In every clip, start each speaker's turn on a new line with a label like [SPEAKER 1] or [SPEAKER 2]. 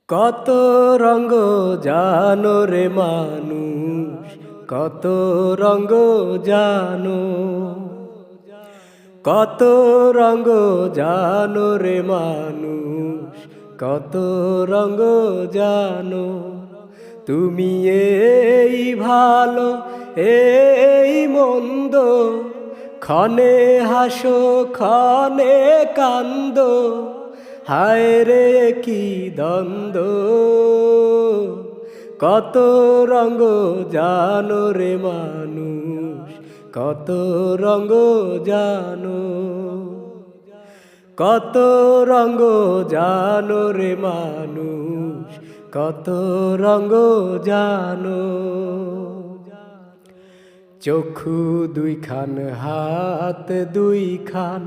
[SPEAKER 1] কত রঙ্গ জানো রে মানুষ, কত রঙ্গ জানো, কত রঙ্গ জানো রে মানুষ, কত রঙ্গ জানো। তুমি এই ভালো এই মন্দ, ক্ষণে হাসো ক্ষণে কান্দ, হায় রে কি দ্বন্দ্ব। কত রঙ্গ জানো রে মানুষ, কত রঙ্গ জানো, কত রঙ্গ জানো রে মানুষ, কত রঙ্গ জানো। চক্ষু দুইখান হাত দুইখান,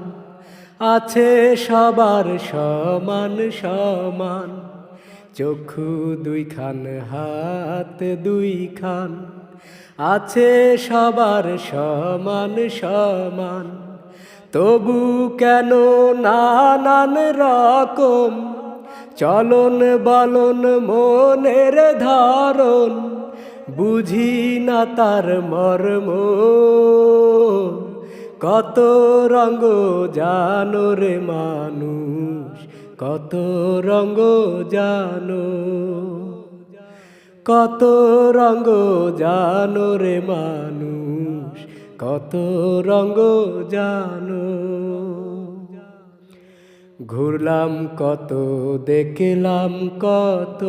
[SPEAKER 1] আছে সবার সমান সমান। চক্ষু দুইখান হাত দুইখান, আছে সবার সমান সমান। তবু কেন নানান রকম চলন বলন মনের ধরন, বুঝি না তার মর্ম। কত রঙ্গ জানো রে মানুষ, কত রঙ্গ জানো, কত রঙ্গ জানো রে মানুষ, কত রঙ্গ জানো। ঘুরলাম কত দেখলাম কত,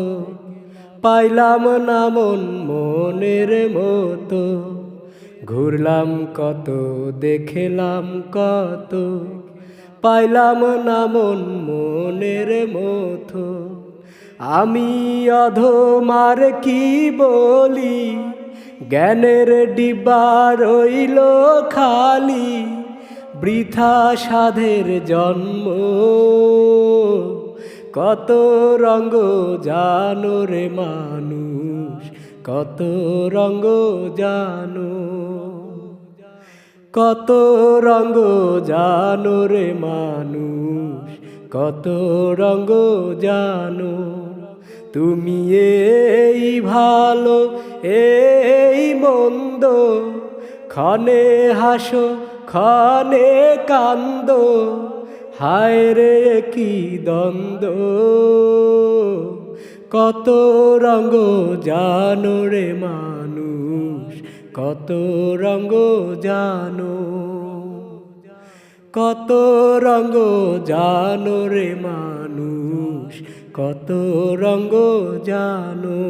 [SPEAKER 1] পাইলাম না মন মনের মতো। ঘুরলাম কত দেখলাম কত, পাইলাম না মন মনের মতো। আমি অধমার কি বলি, জ্ঞানের ডিব্বা রইল খালি, বৃথা সাধের জন্ম। কত রঙ্গ জানো রে মানুষ, কত রঙ্গ জানো, কত রঙ্গ জানো রে মানুষ, কত রঙ্গ জানো। তুমি এই ভালো এই মন্দ, ক্ষণে হাসো ক্ষণে কান্দ, হায় রে কি দ্বন্দ্ব। কত রঙ্গ জানো রে মানুষ, কত রঙ্গ জানো, কত রঙ্গ জানো রে মানুষ, কত রঙ্গ জানো।